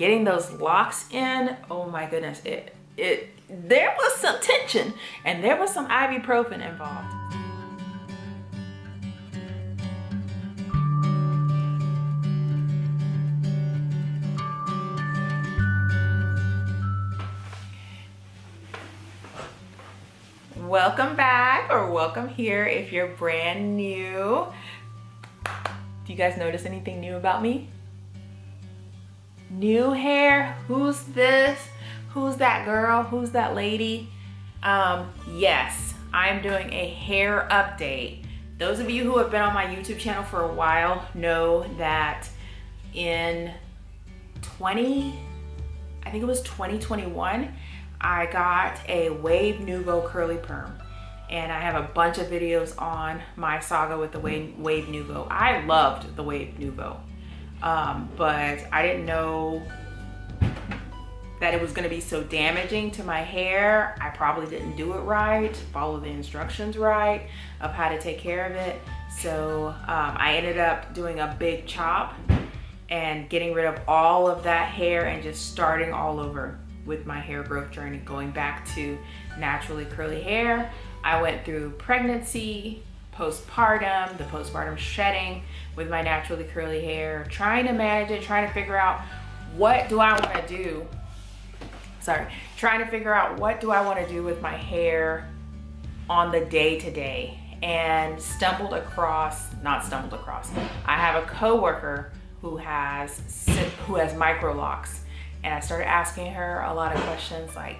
getting those locks in, oh my goodness, there was some tension and there was some ibuprofen involved. Welcome back, or welcome here if you're brand new. Do you guys notice anything new about me? New hair? Who's this? Who's that girl? Who's that lady? Yes, I'm doing a hair update. Those of you who have been on my YouTube channel for a while know that in I think it was 2021, I got a Wave Nouveau curly perm, and I have a bunch of videos on my saga with the Wave Nouveau. I loved the Wave Nouveau, but I didn't know that it was going to be so damaging to my hair. I probably didn't do it right, follow the instructions right of how to take care of it. So I ended up doing a big chop and getting rid of all of that hair and just starting all over with my hair growth journey, going back to naturally curly hair. I went through pregnancy, postpartum, the postpartum shedding with my naturally curly hair, trying to manage it, trying to figure out what do I want to do. Trying to figure out what do I want to do with my hair on the day-to-day, and I have a coworker who has micro locks. And I started asking her a lot of questions like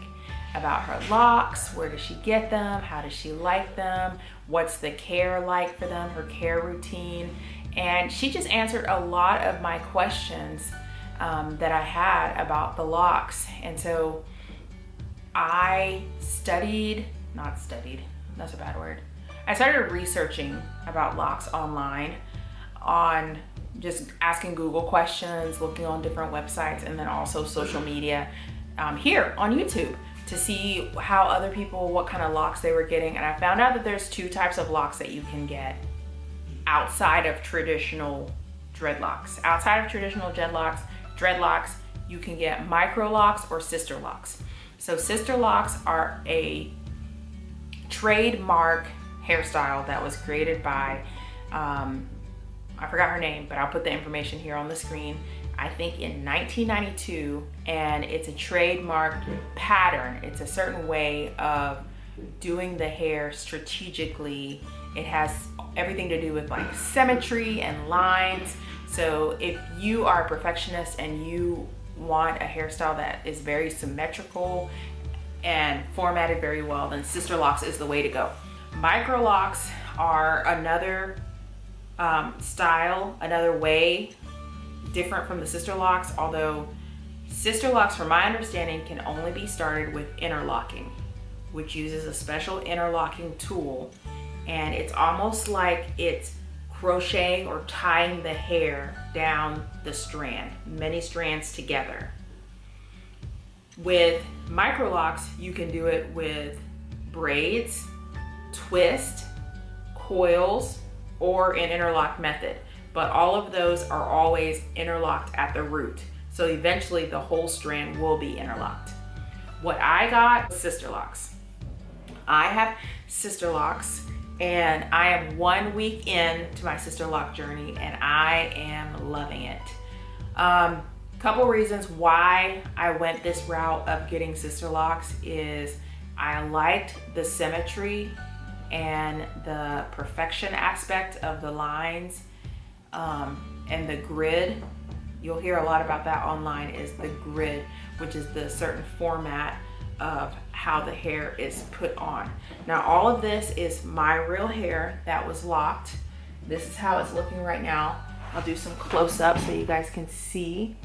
about her locks, where does she get them, how does she like them, what's the care like for them, her care routine. And she just answered a lot of my questions that I had about the locks. And so I started researching about locks online, on just asking Google questions, looking on different websites, and then also social media here on YouTube to see how other people, what kind of locks they were getting. And I found out that there's two types of locks that you can get outside of traditional dreadlocks. Outside of traditional dreadlocks, you can get micro locks or sister locks. So sister locks are a trademark hairstyle that was created by I forgot her name, but I'll put the information here on the screen. I think in 1992, and it's a trademarked pattern. It's a certain way of doing the hair strategically. It has everything to do with like symmetry and lines. So if you are a perfectionist and you want a hairstyle that is very symmetrical and formatted very well, then sister locks is the way to go. Micro locks are another style, another way, different from the sister locks, although sister locks, from my understanding, can only be started with interlocking, which uses a special interlocking tool, and it's almost like it's crocheting or tying the hair down the strand, many strands together. With micro locks, you can do it with braids, twist, coils, or an interlock method, but all of those are always interlocked at the root. So eventually the whole strand will be interlocked. What I got was sister locks. I have sister locks, and I am 1 week into my sister lock journey, and I am loving it. Couple reasons why I went this route of getting sister locks is I liked the symmetry and the perfection aspect of the lines, and the grid. You'll hear a lot about that online, is the grid, which is the certain format of how the hair is put on. Now all of this is my real hair that was locked. This is how it's looking right now. I'll do some close-up so you guys can see.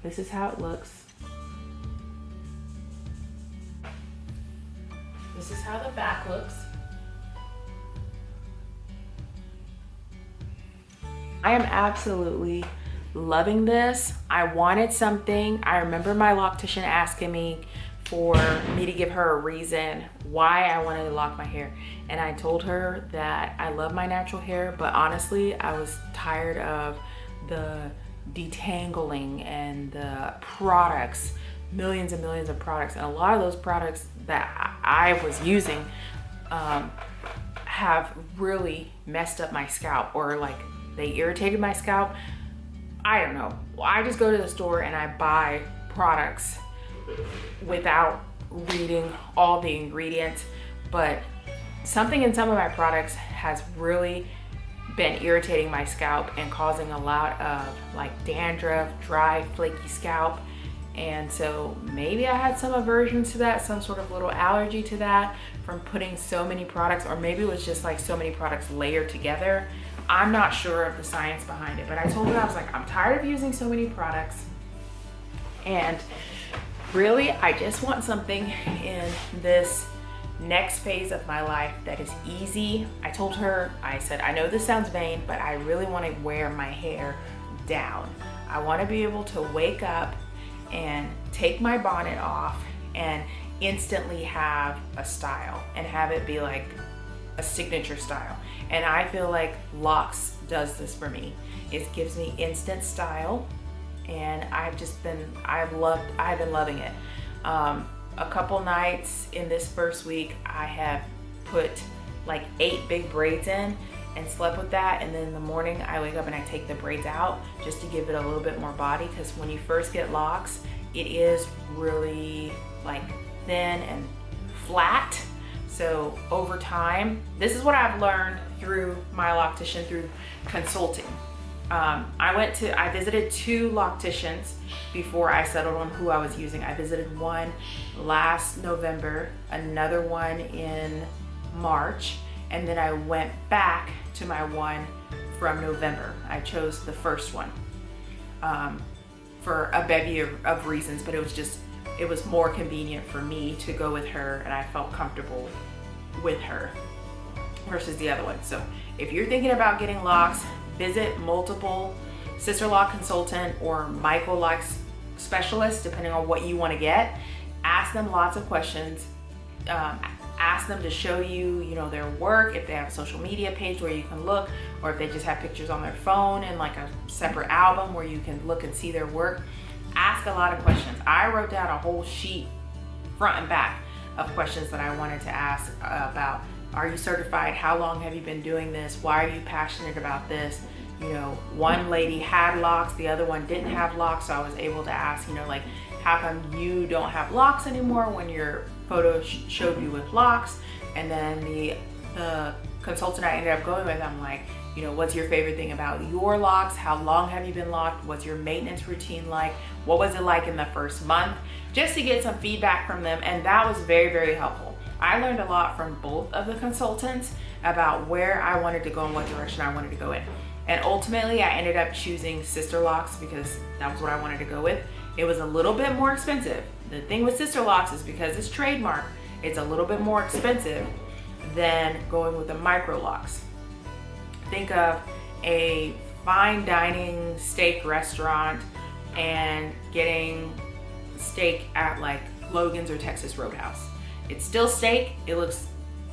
This is how it looks. This is how the back looks. I am absolutely loving this. I wanted something. I remember my loctician asking me for me to give her a reason why I wanted to lock my hair. And I told her that I love my natural hair, but honestly, I was tired of the detangling and the products, millions and millions of products, and a lot of those products that I was using have really messed up my scalp, or like they irritated my scalp. I don't know. I just go to the store and I buy products without reading all the ingredients, but something in some of my products has really been irritating my scalp and causing a lot of like dandruff, dry, flaky scalp. And so maybe I had some aversion to that, some sort of little allergy to that from putting so many products, or maybe it was just like so many products layered together. I'm not sure of the science behind it, but I told her, I was like, I'm tired of using so many products. And really, I just want something in this next phase of my life that is easy. I told her, I said, I know this sounds vain, but I really want to wear my hair down. I want to be able to wake up and take my bonnet off and instantly have a style and have it be like a signature style. And I feel like Locks does this for me. It gives me instant style, and I've been loving it. A couple nights in this first week, I have put like 8 big braids in and slept with that, and then in the morning I wake up and I take the braids out just to give it a little bit more body, because when you first get locks, it is really like thin and flat. So over time, this is what I've learned through my loctician, through consulting. I visited 2 locticians before I settled on who I was using. I visited one last November, another one in March, and then I went back to my one from November. I chose the first one for a bevy of reasons, but it was more convenient for me to go with her, and I felt comfortable with her versus the other one. So if you're thinking about getting locks, visit multiple Sisterlock consultant or micro locks specialists, depending on what you want to get. Ask them lots of questions. Ask them to show you, their work, if they have a social media page where you can look, or if they just have pictures on their phone and like a separate album where you can look and see their work. Ask a lot of questions. I wrote down a whole sheet, front and back, of questions that I wanted to ask about. Are you certified? How long have you been doing this? Why are you passionate about this? One lady had locks, the other one didn't have locks, so I was able to ask, like, how come you don't have locks anymore when your photo showed you with locks? And then the consultant I ended up going with, I'm like, what's your favorite thing about your locks? How long have you been locked? What's your maintenance routine like? What was it like in the first month? Just to get some feedback from them, and that was very, very helpful. I learned a lot from both of the consultants about where I wanted to go and what direction I wanted to go in. And ultimately, I ended up choosing Sisterlocs because that was what I wanted to go with. It was a little bit more expensive. The thing with Sisterlocs is because it's trademark, it's a little bit more expensive than going with the micro locks. Think of a fine dining steak restaurant and getting steak at like Logan's or Texas Roadhouse. It's still steak. It looks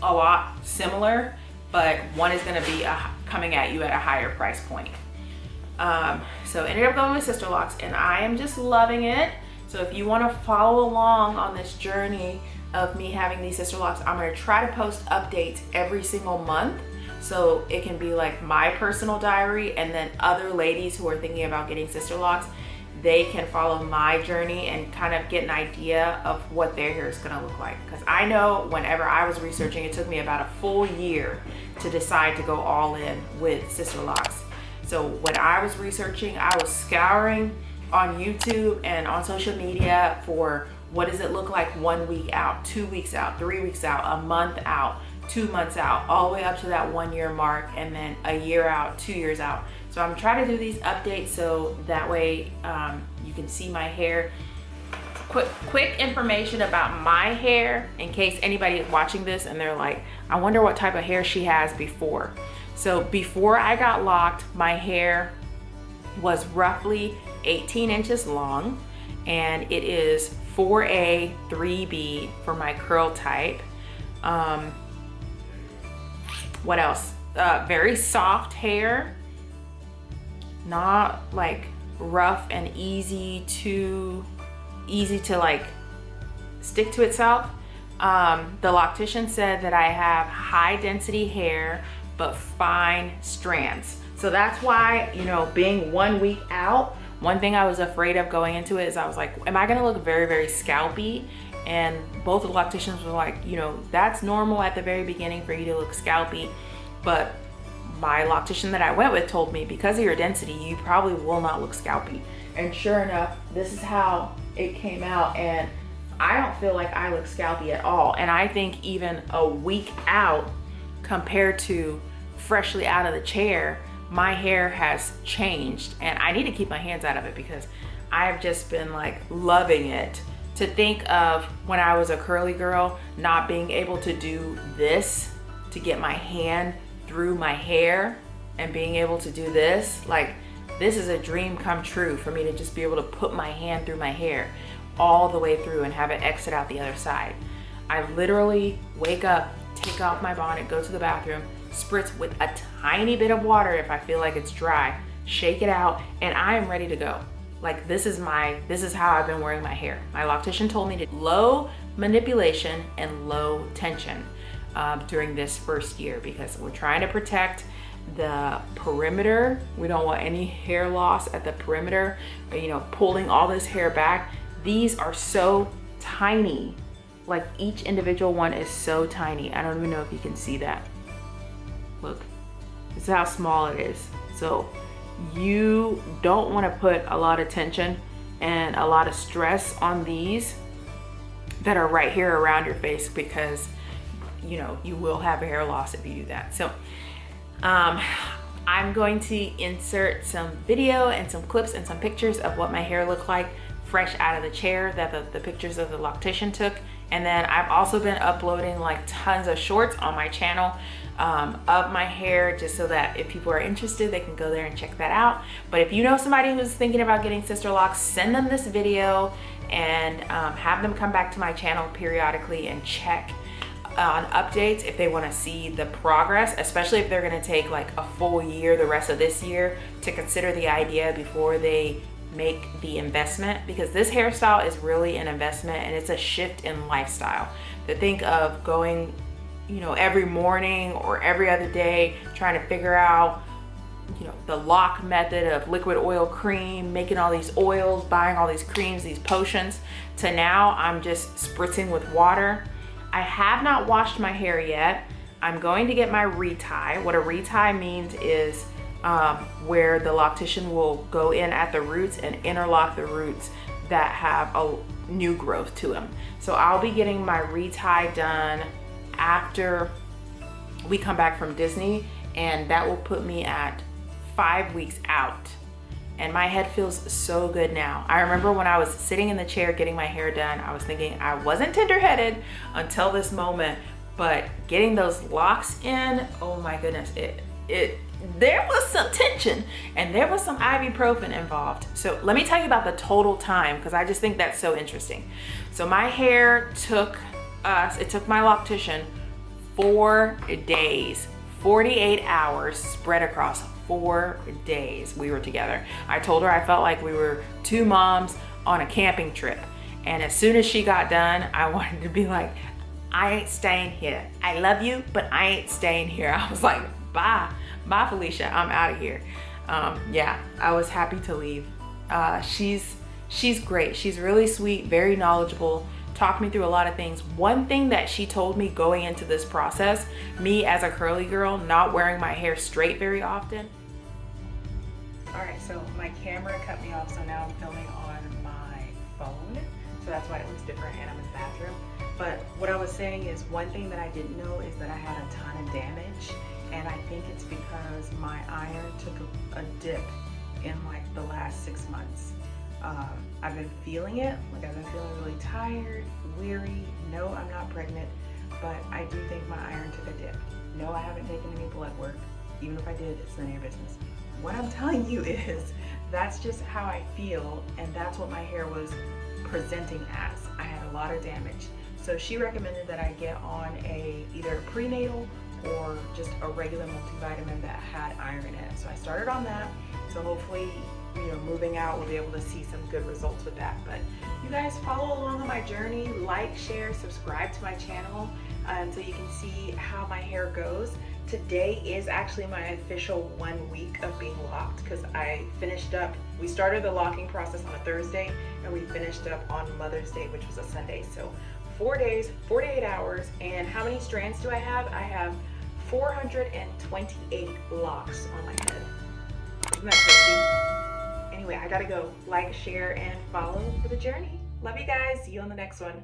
a lot similar, but one is going to be coming at you at a higher price point. So ended up going with Sisterlocs, and I am just loving it. So if you want to follow along on this journey of me having these Sisterlocs, I'm going to try to post updates every single month, so it can be like my personal diary, and then other ladies who are thinking about getting Sisterlocs, they can follow my journey and kind of get an idea of what their hair is going to look like. Because I know whenever I was researching, it took me about a full year to decide to go all in with Sisterlocs. So when I was researching, I was scouring on YouTube and on social media for what does it look like 1 week out, 2 weeks out, 3 weeks out, a month out, 2 months out, all the way up to that 1 year mark, and then a year out, 2 years out. So I'm trying to do these updates so that way you can see my hair. Quick information about my hair in case anybody is watching this and they're like, I wonder what type of hair she has before. So before I got locked, my hair was roughly 18 inches long, and it is 4A, 3B for my curl type. What else? Very soft hair, not like rough and easy to like stick to itself. The loctician said that I have high density hair but fine strands. So that's why, you know, being 1 week out, one thing I was afraid of going into it is I was like, am I gonna look very, very scalpy? And both the locticians were like, you know, that's normal at the very beginning for you to look scalpy. But my loctician that I went with told me, because of your density, you probably will not look scalpy. And sure enough, this is how it came out. And I don't feel like I look scalpy at all. And I think even a week out compared to freshly out of the chair, my hair has changed. And I need to keep my hands out of it because I've just been like loving it. To think of when I was a curly girl, not being able to do this to get my hand through my hair and being able to do this, like this is a dream come true for me to just be able to put my hand through my hair all the way through and have it exit out the other side. I literally wake up, take off my bonnet, go to the bathroom, spritz with a tiny bit of water if I feel like it's dry, shake it out, and I am ready to go. Like this is how I've been wearing my hair. My loctician told me to low manipulation and low tension during this first year because we're trying to protect the perimeter. We don't want any hair loss at the perimeter, or, you know, pulling all this hair back. These are so tiny. Like each individual one is so tiny. I don't even know if you can see that. Look, this is how small it is. So you don't want to put a lot of tension and a lot of stress on these that are right here around your face because, you know, you will have hair loss if you do that. So I'm going to insert some video and some clips and some pictures of what my hair looked like fresh out of the chair, that the pictures of the loctician took. And then I've also been uploading like tons of shorts on my channel of my hair, just so that if people are interested, they can go there and check that out. But if you know somebody who's thinking about getting sister locks, send them this video and have them come back to my channel periodically and check on updates if they want to see the progress, especially if they're going to take like a full year, the rest of this year, to consider the idea before they make the investment, because this hairstyle is really an investment and it's a shift in lifestyle. To think of going, you know, every morning or every other day trying to figure out, you know, the lock method of liquid oil cream, making all these oils, buying all these creams, these potions, to now I'm just spritzing with water. I have not washed my hair yet. I'm going to get my retie. What a retie means is where the loctician will go in at the roots and interlock the roots that have a new growth to them. So I'll be getting my retie done after we come back from Disney, and that will put me at 5 weeks out. And my head feels so good now. I remember when I was sitting in the chair getting my hair done, I was thinking I wasn't tender-headed until this moment, but getting those locks in, oh my goodness, there was some tension and there was some ibuprofen involved. So let me tell you about the total time, because I just think that's so interesting. So my hair took my loctician 4 days, 48 hours spread across 4 days we were together. I told her I felt like we were two moms on a camping trip. And as soon as she got done, I wanted to be like, I ain't staying here. I love you, but I ain't staying here. I was like, bye Felicia, I'm out of here. Yeah, I was happy to leave. She's great. She's really sweet, very knowledgeable, talked me through a lot of things. One thing that she told me going into this process, me as a curly girl, not wearing my hair straight very often. All right, so my camera cut me off, so now I'm filming on my phone. So that's why it looks different and I'm in the bathroom. But what I was saying is, one thing that I didn't know is that I had a ton of damage. And I think it's because my iron took a dip in like the last 6 months. I've been feeling it, like I've been feeling really tired, weary. No, I'm not pregnant, but I do think my iron took a dip. No, I haven't taken any blood work. Even if I did, it's none of your business. What I'm telling you is, that's just how I feel, and that's what my hair was presenting as. I had a lot of damage. So she recommended that I get on either a prenatal or just a regular multivitamin that had iron in it. So I started on that. So hopefully moving out, we'll be able to see some good results with that. But you guys follow along on my journey, like, share, subscribe to my channel so you can see how my hair goes. Today is actually my official 1 week of being locked, because we started the locking process on a Thursday and we finished up on Mother's Day, which was a Sunday. So 4 days, 48 hours. And how many strands do I have? I have 428 locks on my head. Isn't that crazy? Anyway, I gotta go. Like, share, and follow for the journey. Love you guys. See you on the next one.